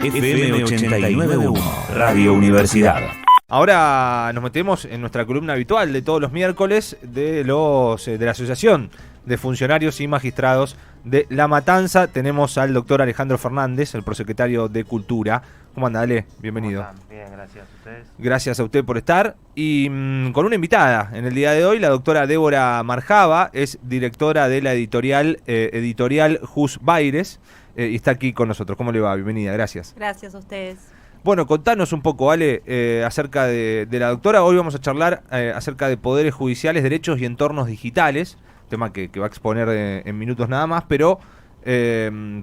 FM 89.1, Radio Universidad. Ahora nos metemos en nuestra columna habitual de todos los miércoles de la Asociación de Funcionarios y Magistrados de La Matanza. Tenemos al doctor Alejandro Fernández, el prosecretario de Cultura. ¿Cómo anda, Ale? Bienvenido. ¿Cómo están? Bien, gracias a ustedes. Gracias a usted por estar. Y con una invitada en el día de hoy, la doctora Débora Marjaba, es directora de la editorial Jus Baires, y está aquí con nosotros. ¿Cómo le va? Bienvenida, gracias. Gracias a ustedes. Bueno, contanos un poco, Ale, acerca de la doctora. Hoy vamos a charlar acerca de poderes judiciales, derechos y entornos digitales, tema que va a exponer en minutos nada más, pero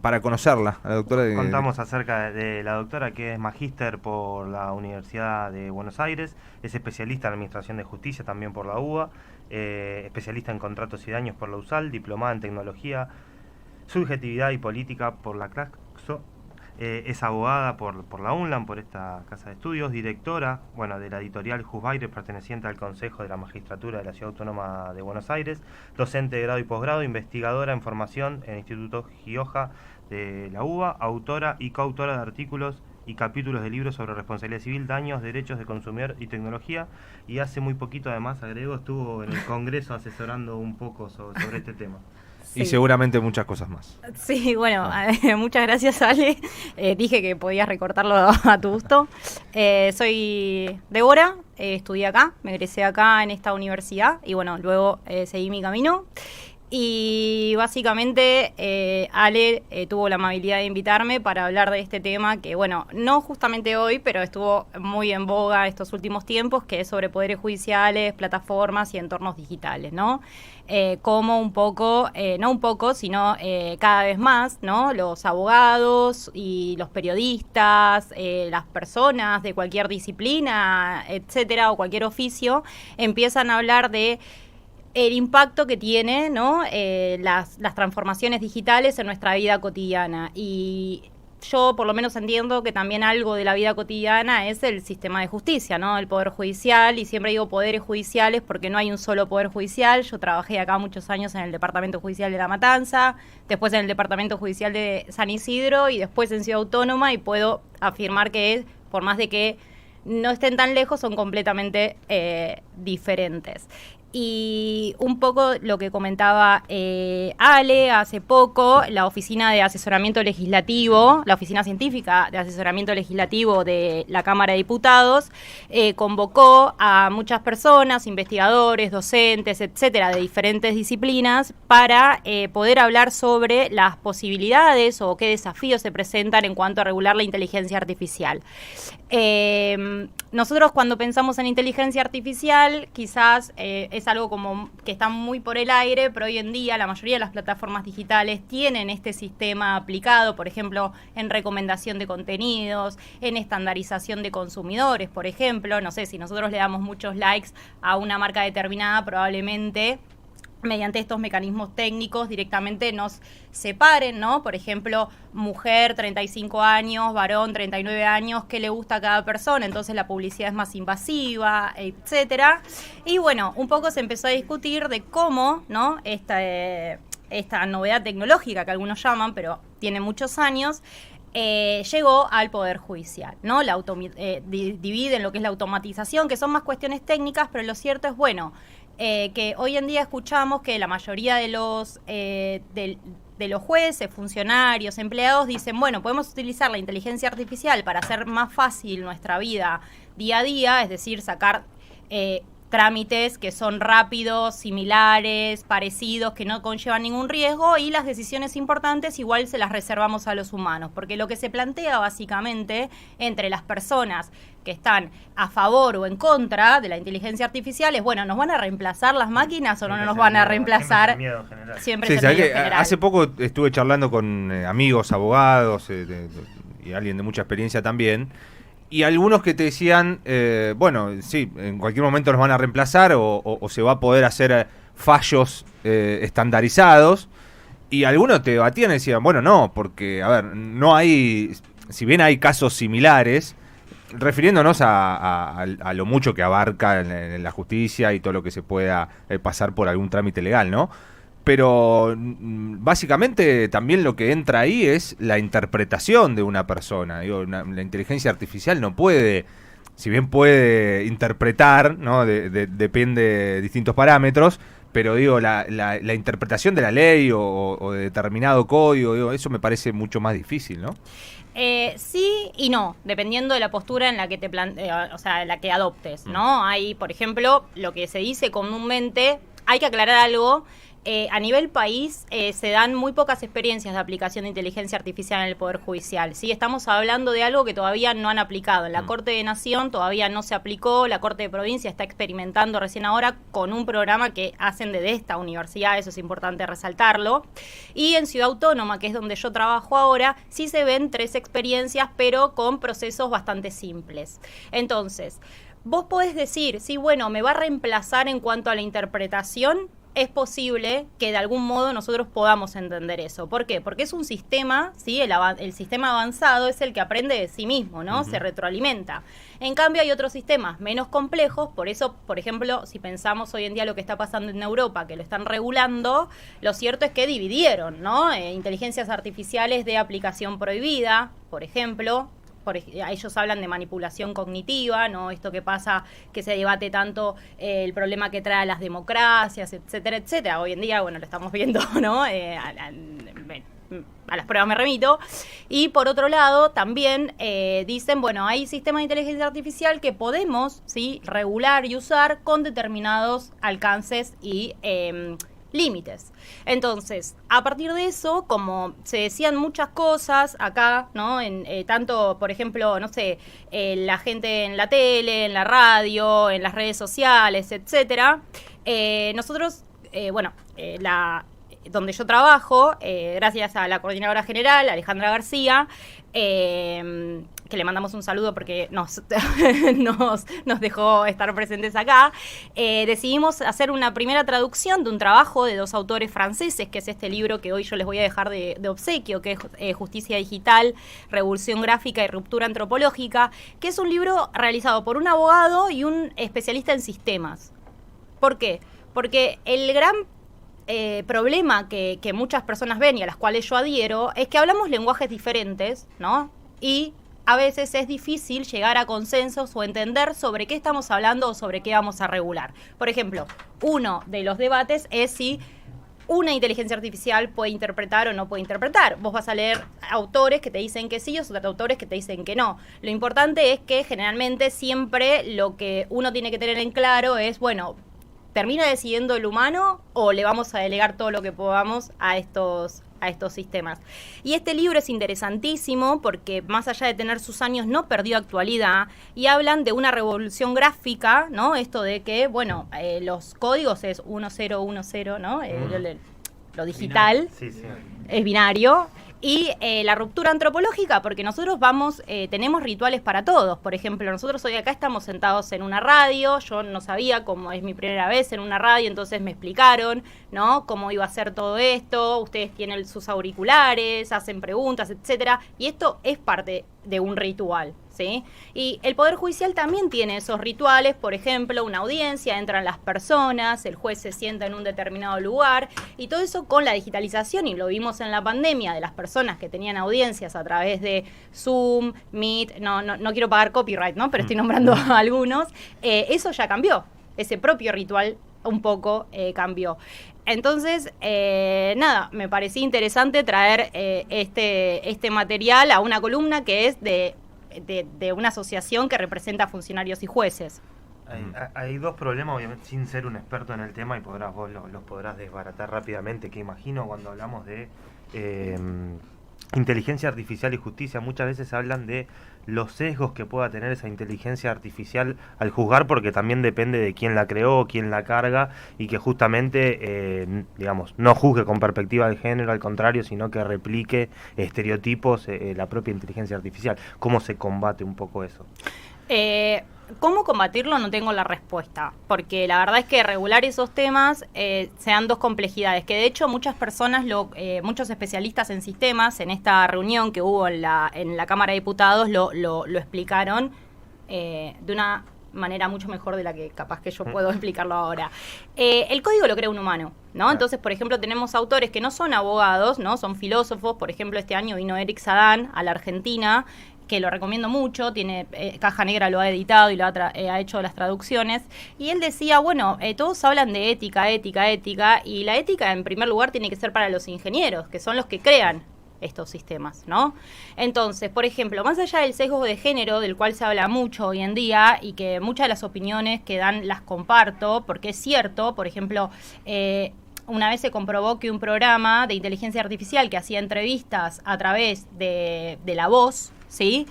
para conocerla, a la doctora. Contamos acerca de la doctora, que es magíster por la Universidad de Buenos Aires, es especialista en Administración de Justicia también por la UBA, especialista en Contratos y Daños por la USAL, diplomada en Tecnología, Subjetividad y Política por la CLACSO. Es abogada por la UNLAM, por esta casa de estudios, directora de la editorial Jus Baires, perteneciente al Consejo de la Magistratura de la Ciudad Autónoma de Buenos Aires, docente de grado y posgrado, investigadora en formación en el Instituto Gioja de la UBA, autora y coautora de artículos y capítulos de libros sobre responsabilidad civil, daños, derechos de consumidor y tecnología, y hace muy poquito, además, agrego, estuvo en el Congreso asesorando un poco sobre este tema. Sí. Y seguramente muchas cosas más. Sí, bueno, muchas gracias, Ale. Dije que podías recortarlo a tu gusto. Soy Débora, estudié acá, me egresé acá en esta universidad y bueno, luego seguí mi camino. Y básicamente Ale tuvo la amabilidad de invitarme para hablar de este tema que, bueno, no justamente hoy, pero estuvo muy en boga estos últimos tiempos, que es sobre poderes judiciales, plataformas y entornos digitales, ¿no? Como un poco, no un poco, sino cada vez más, ¿no? Los abogados y los periodistas, las personas de cualquier disciplina, etcétera, o cualquier oficio, empiezan a hablar de el impacto que tiene, ¿no? Las transformaciones digitales en nuestra vida cotidiana. Y yo por lo menos entiendo que también algo de la vida cotidiana es el sistema de justicia, ¿no? El poder judicial, y siempre digo poderes judiciales porque no hay un solo poder judicial. Yo trabajé acá muchos años en el Departamento Judicial de La Matanza, después en el Departamento Judicial de San Isidro y después en Ciudad Autónoma, y puedo afirmar que por más de que no estén tan lejos, son completamente diferentes. Y un poco lo que comentaba Ale hace poco, la Oficina de Asesoramiento Legislativo, la Oficina Científica de Asesoramiento Legislativo de la Cámara de Diputados, convocó a muchas personas, investigadores, docentes, etcétera, de diferentes disciplinas, para poder hablar sobre las posibilidades o qué desafíos se presentan en cuanto a regular la inteligencia artificial. Nosotros cuando pensamos en inteligencia artificial, quizás es algo como que está muy por el aire, pero hoy en día la mayoría de las plataformas digitales tienen este sistema aplicado, por ejemplo, en recomendación de contenidos, en estandarización de consumidores, por ejemplo. No sé, si nosotros le damos muchos likes a una marca determinada, probablemente mediante estos mecanismos técnicos directamente nos separen, ¿no? Por ejemplo, mujer, 35 años, varón, 39 años, ¿qué le gusta a cada persona? Entonces la publicidad es más invasiva, etcétera. Y bueno, un poco se empezó a discutir de cómo, ¿no? Esta novedad tecnológica que algunos llaman, pero tiene muchos años, llegó al Poder Judicial, ¿no? Dividen lo que es la automatización, que son más cuestiones técnicas, pero lo cierto es, bueno, que hoy en día escuchamos que la mayoría de los jueces, funcionarios, empleados dicen, bueno, podemos utilizar la inteligencia artificial para hacer más fácil nuestra vida día a día, es decir, sacar trámites que son rápidos, similares, parecidos, que no conllevan ningún riesgo, y las decisiones importantes igual se las reservamos a los humanos, porque lo que se plantea básicamente entre las personas que están a favor o en contra de la inteligencia artificial es, bueno, ¿nos van a reemplazar las máquinas o no nos van a reemplazar? Siempre es el miedo general. Hace poco estuve charlando con amigos, abogados y alguien de mucha experiencia también, y algunos que te decían, bueno, sí, en cualquier momento nos van a reemplazar o se va a poder hacer fallos estandarizados, y algunos te debatían y decían, bueno, no, porque, a ver, no hay, si bien hay casos similares, refiriéndonos a lo mucho que abarca en la justicia y todo lo que se pueda pasar por algún trámite legal, ¿no? pero básicamente también lo que entra ahí es la interpretación de una persona. Digo, la inteligencia artificial no puede, si bien puede interpretar, ¿no? Depende de distintos parámetros, pero digo, la interpretación de la ley o de determinado código, digo, eso me parece mucho más difícil, ¿no? Sí y no, dependiendo de la postura en la que o sea, en la que adoptes, ¿no? Hay, por ejemplo, lo que se dice comúnmente, hay que aclarar algo. A nivel país se dan muy pocas experiencias de aplicación de inteligencia artificial en el Poder Judicial. ¿Sí? Estamos hablando de algo que todavía no han aplicado. En la Corte de Nación todavía no se aplicó, la Corte de Provincia está experimentando recién ahora con un programa que hacen de esta universidad, eso es importante resaltarlo. Y en Ciudad Autónoma, que es donde yo trabajo ahora, sí se ven 3 experiencias, pero con procesos bastante simples. Entonces, vos podés decir, sí, bueno, me va a reemplazar en cuanto a la interpretación. Es posible que de algún modo nosotros podamos entender eso. ¿Por qué? Porque es un sistema, ¿sí? El sistema avanzado es el que aprende de sí mismo, ¿no? Se retroalimenta. En cambio hay otros sistemas menos complejos, por eso, por ejemplo, si pensamos hoy en día lo que está pasando en Europa, que lo están regulando, lo cierto es que dividieron, ¿no? Inteligencias artificiales de aplicación prohibida, por ejemplo. Ellos hablan de manipulación cognitiva, ¿no? Esto que pasa, que se debate tanto el problema que trae a las democracias, etcétera, etcétera. Hoy en día, bueno, lo estamos viendo, ¿no? A las pruebas me remito. Y por otro lado, también dicen, bueno, hay sistemas de inteligencia artificial que podemos, ¿sí? Regular y usar con determinados alcances y límites. Entonces, a partir de eso, como se decían muchas cosas acá, ¿no? Tanto, por ejemplo, no sé, la gente en la tele, en la radio, en las redes sociales, etcétera, nosotros, donde yo trabajo, gracias a la coordinadora general, Alejandra García, que le mandamos un saludo porque nos dejó estar presentes acá, decidimos hacer una primera traducción de un trabajo de 2 autores franceses, que es este libro que hoy yo les voy a dejar de obsequio, que es Justicia Digital, Revolución Gráfica y Ruptura Antropológica, que es un libro realizado por un abogado y un especialista en sistemas. ¿Por qué? Porque el gran problema que muchas personas ven y a las cuales yo adhiero es que hablamos lenguajes diferentes, ¿no? Y a veces es difícil llegar a consensos o entender sobre qué estamos hablando o sobre qué vamos a regular. Por ejemplo, uno de los debates es si una inteligencia artificial puede interpretar o no puede interpretar. Vos vas a leer autores que te dicen que sí y otros autores que te dicen que no. Lo importante es que generalmente siempre lo que uno tiene que tener en claro es, bueno, ¿termina decidiendo el humano o le vamos a delegar todo lo que podamos a estos sistemas? Y este libro es interesantísimo porque más allá de tener sus años no perdió actualidad y hablan de una revolución gráfica, ¿no? Esto de que, bueno, los códigos es 1010, ¿no? Lo digital es binario. Y la ruptura antropológica, porque nosotros tenemos rituales para todos. Por ejemplo, nosotros hoy acá estamos sentados en una radio, yo no sabía cómo es mi primera vez en una radio, entonces me explicaron, ¿no? Cómo iba a ser todo esto, ustedes tienen sus auriculares, hacen preguntas, etcétera, y esto es parte de un ritual, ¿sí? Y el Poder Judicial también tiene esos rituales, por ejemplo, una audiencia, entran las personas, el juez se sienta en un determinado lugar, y todo eso con la digitalización, y lo vimos en la pandemia, de las personas que tenían audiencias a través de Zoom, Meet, no quiero pagar copyright, ¿no? Pero estoy nombrando a algunos, eso ya cambió, ese propio ritual un poco cambió. Entonces, nada, me parecía interesante traer este material a una columna que es de una asociación que representa a funcionarios y jueces. Hay 2 problemas, obviamente, sin ser un experto en el tema, y vos los podrás desbaratar rápidamente, que imagino cuando hablamos de inteligencia artificial y justicia. Muchas veces hablan de los sesgos que pueda tener esa inteligencia artificial al juzgar, porque también depende de quién la creó, quién la carga, y que justamente, no juzgue con perspectiva de género, al contrario, sino que replique estereotipos la propia inteligencia artificial. ¿Cómo se combate un poco eso? ¿Cómo combatirlo? No tengo la respuesta, porque la verdad es que regular esos temas se dan 2 complejidades, que de hecho muchas personas, muchos especialistas en sistemas, en esta reunión que hubo en la Cámara de Diputados, lo explicaron de una manera mucho mejor de la que capaz que yo puedo explicarlo ahora. El código lo crea un humano, ¿no? Entonces, por ejemplo, tenemos autores que no son abogados, ¿no? Son filósofos. Por ejemplo, este año vino Eric Sadán a la Argentina, que lo recomiendo mucho, tiene Caja Negra lo ha editado y lo ha hecho las traducciones, y él decía, bueno, todos hablan de ética, y la ética en primer lugar tiene que ser para los ingenieros, que son los que crean estos sistemas, ¿no? Entonces, por ejemplo, más allá del sesgo de género, del cual se habla mucho hoy en día, y que muchas de las opiniones que dan las comparto, porque es cierto, por ejemplo, una vez se comprobó que un programa de inteligencia artificial que hacía entrevistas a través de la voz, ¿sí?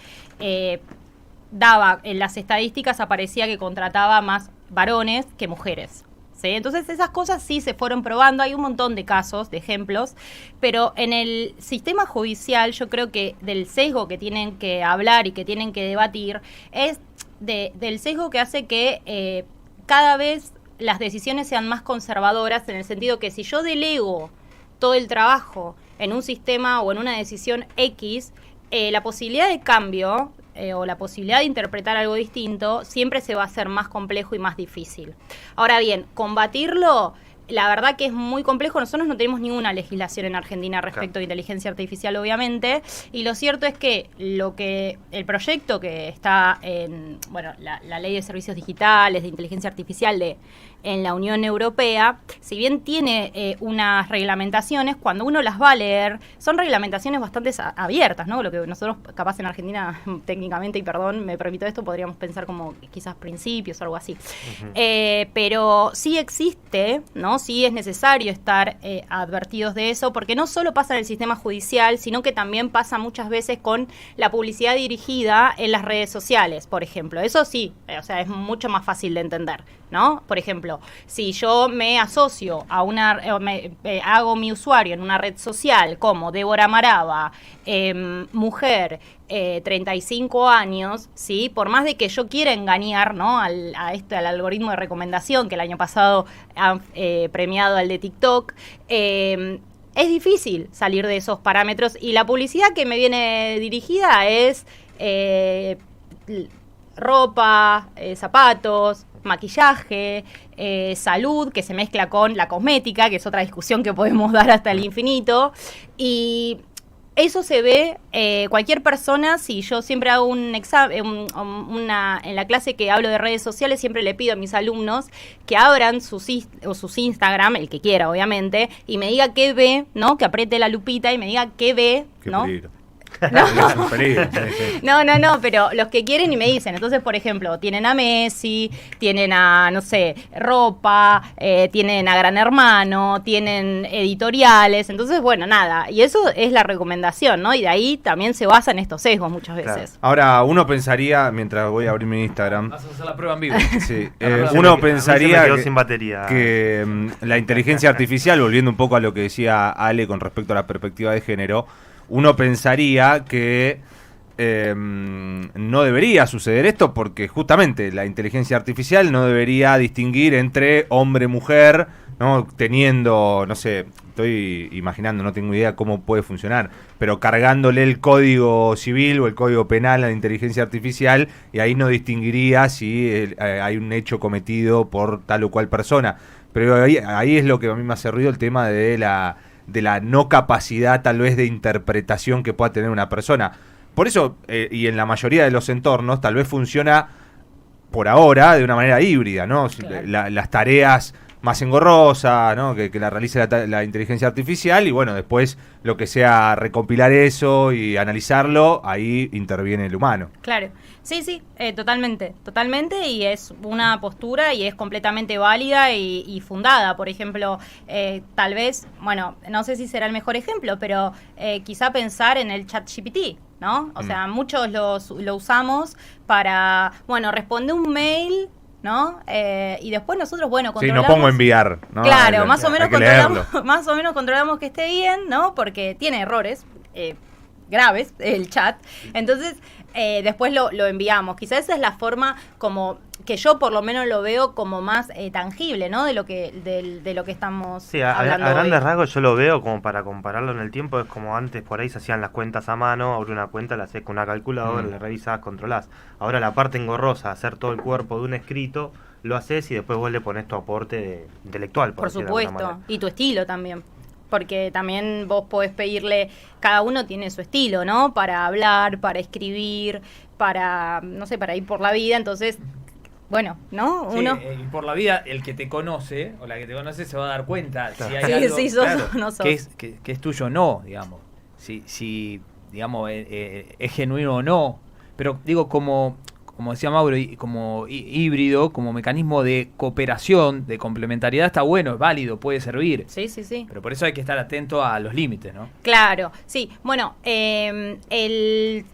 Daba, en las estadísticas aparecía que contrataba más varones que mujeres, ¿sí? Entonces esas cosas sí se fueron probando, hay un montón de casos, de ejemplos, pero en el sistema judicial yo creo que del sesgo que tienen que hablar y que tienen que debatir es del sesgo que hace que cada vez las decisiones sean más conservadoras, en el sentido que si yo delego todo el trabajo en un sistema o en una decisión X, la posibilidad de cambio o la posibilidad de interpretar algo distinto siempre se va a hacer más complejo y más difícil. Ahora bien, combatirlo, la verdad que es muy complejo. Nosotros no tenemos ninguna legislación en Argentina respecto de inteligencia artificial, obviamente, y lo cierto es que el proyecto que está en, bueno, la ley de servicios digitales, de inteligencia artificial en la Unión Europea, si bien tiene unas reglamentaciones, cuando uno las va a leer, son reglamentaciones bastante abiertas, ¿no? Lo que nosotros, capaz en Argentina, técnicamente, y perdón, me permito esto, podríamos pensar como quizás principios o algo así. Uh-huh. Pero sí existe, ¿no? Sí es necesario estar advertidos de eso, porque no solo pasa en el sistema judicial, sino que también pasa muchas veces con la publicidad dirigida en las redes sociales, por ejemplo. Eso sí, o sea, es mucho más fácil de entender, ¿no? Por ejemplo, si yo me asocio a hago mi usuario en una red social como Débora Maraba, mujer, 35 años, ¿sí? Por más de que yo quiera engañar, ¿no? al algoritmo de recomendación que el año pasado han premiado al de TikTok, es difícil salir de esos parámetros, y la publicidad que me viene dirigida es ropa, zapatos, maquillaje, salud, que se mezcla con la cosmética, que es otra discusión que podemos dar hasta el infinito, y eso se ve cualquier persona. Si yo siempre hago un examen, en la clase que hablo de redes sociales, siempre le pido a mis alumnos que abran sus Instagram, el que quiera obviamente, y me diga qué ve, ¿no? Que apriete la lupita y me diga qué ve, ¿no? Qué peligro. No, pero los que quieren y me dicen. Entonces, por ejemplo, tienen a Messi, tienen a, no sé, ropa, tienen a Gran Hermano, tienen editoriales. Entonces, bueno, nada. Y eso es la recomendación, ¿no? Y de ahí también se basan estos sesgos muchas veces. Claro. Ahora, uno pensaría, mientras voy a abrir mi Instagram... Vas a hacer la prueba en vivo. Sí, uno pensaría sin batería. que la inteligencia artificial, volviendo un poco a lo que decía Ale con respecto a la perspectiva de género, uno pensaría que no debería suceder esto, porque justamente la inteligencia artificial no debería distinguir entre hombre-mujer, ¿no? Teniendo, no sé, estoy imaginando, no tengo idea cómo puede funcionar, pero cargándole el código civil o el código penal a la inteligencia artificial, y ahí no distinguiría si hay un hecho cometido por tal o cual persona. Pero ahí es lo que a mí me hace ruido, el tema de la no capacidad tal vez de interpretación que pueda tener una persona. Por eso, y en la mayoría de los entornos, tal vez funciona por ahora de una manera híbrida, ¿no? Claro. Las tareas más engorrosas, ¿no? Que la realice la inteligencia artificial, y bueno, después lo que sea recompilar eso y analizarlo, ahí interviene el humano. Claro, sí, totalmente, y es una postura y es completamente válida y fundada. Por ejemplo, tal vez, bueno, no sé si será el mejor ejemplo, pero quizá pensar en el ChatGPT, ¿no? O sea, muchos lo usamos para, bueno, responder un mail, ¿no? Y después nosotros, bueno, controlamos... Sí, no pongo enviar, ¿no? Claro, más o menos controlamos que esté bien, ¿no? Porque tiene errores graves el chat. Entonces, después lo enviamos. Quizás esa es la forma como que yo por lo menos lo veo como más tangible, ¿no? De lo que estamos hablando. A grandes rasgos yo lo veo como para compararlo en el tiempo. Es como antes, por ahí se hacían las cuentas a mano, abrí una cuenta, la haces con una calculadora, la revisas, controlás. Ahora la parte engorrosa, hacer todo el cuerpo de un escrito, lo haces y después vos le pones tu aporte intelectual. Por decirlo de alguna supuesto, manera. y tu estilo también. Porque también vos podés pedirle, cada uno tiene su estilo, ¿no? Para hablar, para escribir, para, no sé, para ir por la vida, entonces, bueno, ¿no? Sí, Uno... y por la vida, el que te conoce, o la que te conoce, se va a dar cuenta si hay Sí, algo sí, sos o no sos. que es tuyo o no, digamos. Si digamos, es genuino o no. Pero digo, como decía Mauro, como híbrido, como mecanismo de cooperación, de complementariedad, está bueno, es válido, puede servir. Sí, sí, sí. Pero por eso hay que estar atento a los límites, ¿no? Claro, sí. Bueno, el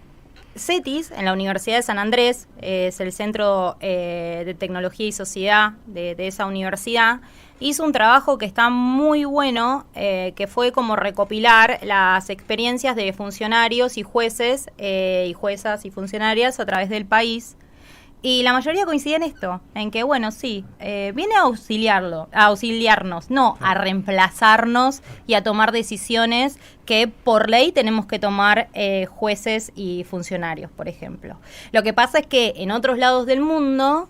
CETIS, en la Universidad de San Andrés, es el Centro de Tecnología y Sociedad de esa universidad, hizo un trabajo que está muy bueno, que fue como recopilar las experiencias de funcionarios y jueces y juezas y funcionarias a través del país. Y la mayoría coincide en esto, en que, bueno, sí, viene a auxiliarnos, no a reemplazarnos y a tomar decisiones que por ley tenemos que tomar jueces y funcionarios, por ejemplo. Lo que pasa es que en otros lados del mundo,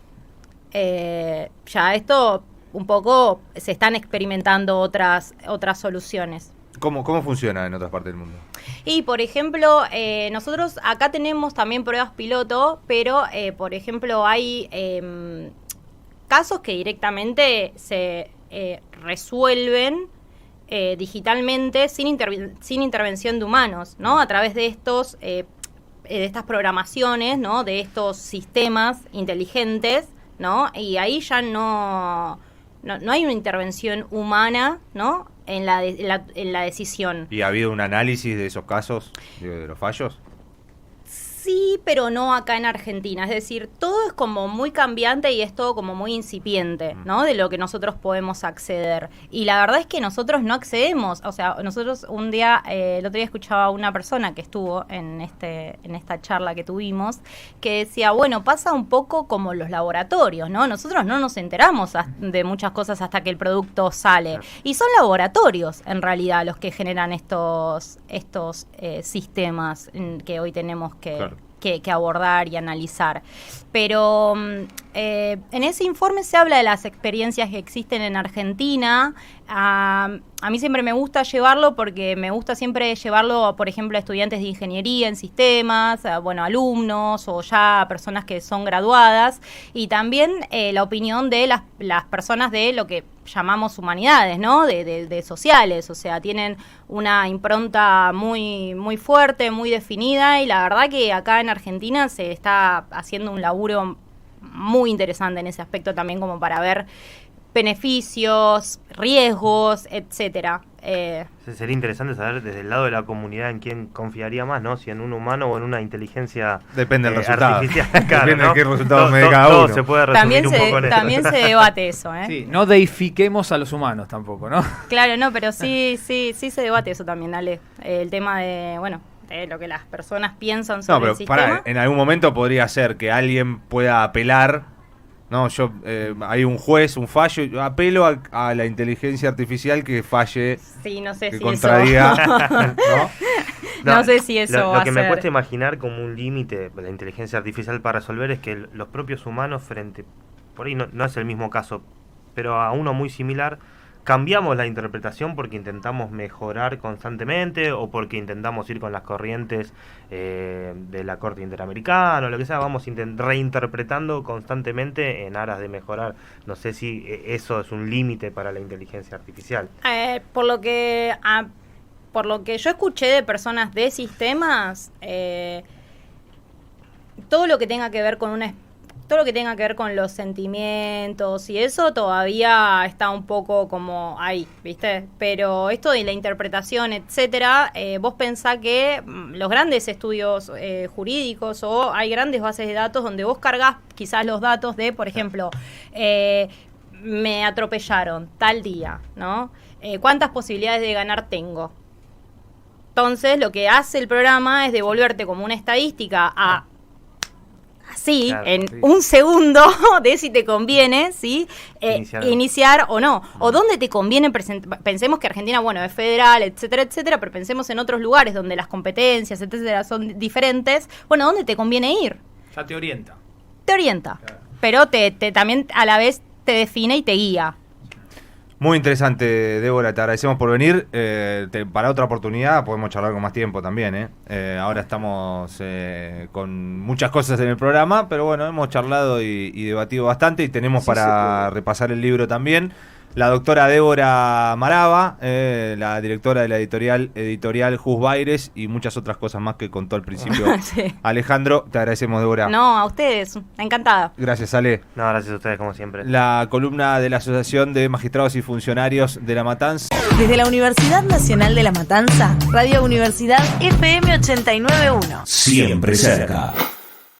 ya esto un poco se están experimentando otras soluciones. ¿Cómo funciona en otras partes del mundo? Y, por ejemplo, nosotros acá tenemos también pruebas piloto, pero, por ejemplo, hay casos que directamente se resuelven digitalmente sin intervención de humanos, ¿no? A través de de estas programaciones, ¿no? De estos sistemas inteligentes, ¿no? Y ahí ya no hay una intervención humana, ¿no? En la decisión. ¿Y ha habido un análisis de esos casos, de los fallos? Sí, pero no acá en Argentina. Es decir, todo es como muy cambiante y es todo como muy incipiente, ¿no? De lo que nosotros podemos acceder. Y la verdad es que nosotros no accedemos. O sea, nosotros el otro día escuchaba a una persona que estuvo en esta charla que tuvimos, que decía, bueno, pasa un poco como los laboratorios, ¿no? Nosotros no nos enteramos de muchas cosas hasta que el producto sale. Y son laboratorios, en realidad, los que generan estos sistemas que hoy tenemos que abordar y analizar. Pero en ese informe se habla de las experiencias que existen en Argentina. A mí siempre me gusta llevarlo porque me gusta siempre llevarlo, por ejemplo, a estudiantes de ingeniería en sistemas, alumnos o ya personas que son graduadas, y también la opinión de las personas de lo que llamamos humanidades, ¿no? De sociales, o sea, tienen una impronta muy, muy fuerte, muy definida, y la verdad que acá en Argentina se está haciendo un laburo muy interesante en ese aspecto también, como para ver beneficios, riesgos, etcétera. Sería interesante saber desde el lado de la comunidad en quién confiaría más, ¿no? Si en un humano o en una inteligencia Depende del resultado. artificial. Depende ¿no? de qué resultado me dé cada Todo uno. se puede resumir un poco en esto. También se debate eso, ¿eh? Sí, no deifiquemos a los humanos tampoco, ¿no? Claro, no, pero sí se debate eso también, Ale. El tema de, bueno, de lo que las personas piensan sobre el sistema. Pará, en algún momento podría ser que alguien pueda apelar. No, hay un juez, un fallo, yo apelo a la inteligencia artificial que falle, Sí, no sé que si contradiga, eso... ¿no? No sé si eso Lo va a que me ser. cuesta imaginar como un límite de la inteligencia artificial para resolver es que los propios humanos por ahí no es el mismo caso, pero a uno muy similar, cambiamos la interpretación porque intentamos mejorar constantemente o porque intentamos ir con las corrientes de la Corte Interamericana o lo que sea, vamos reinterpretando constantemente en aras de mejorar. No sé si eso es un límite para la inteligencia artificial. Por lo que yo escuché de personas de sistemas, todo lo que tenga que ver con los sentimientos y eso todavía está un poco como ahí, ¿viste? Pero esto de la interpretación, etcétera, vos pensás que los grandes estudios jurídicos o hay grandes bases de datos donde vos cargas quizás los datos de, por ejemplo, me atropellaron tal día, ¿no? ¿Cuántas posibilidades de ganar tengo? Entonces, lo que hace el programa es devolverte como una estadística así, Claro, en sí. un segundo de si te conviene, ¿sí? Iniciar o no. O dónde te conviene pensemos que Argentina, bueno, es federal, etcétera, etcétera, pero pensemos en otros lugares donde las competencias, etcétera, son diferentes. Bueno, ¿dónde te conviene ir? Ya te orienta. Te orienta. Claro. pero también a la vez te define y te guía. Muy interesante, Débora, te agradecemos por venir. Para otra oportunidad podemos charlar con más tiempo también. Ahora estamos con muchas cosas en el programa, pero bueno, hemos charlado y debatido bastante y tenemos para repasar el libro también. La doctora Débora Marava, la directora de la editorial Jus Baires y muchas otras cosas más que contó al principio Sí. Alejandro. Te agradecemos, Débora. No, a ustedes, encantada. Gracias, Ale. No, gracias a ustedes como siempre. La columna de la Asociación de Magistrados y Funcionarios de La Matanza. Desde la Universidad Nacional de La Matanza, Radio Universidad FM 89.1. Siempre cerca.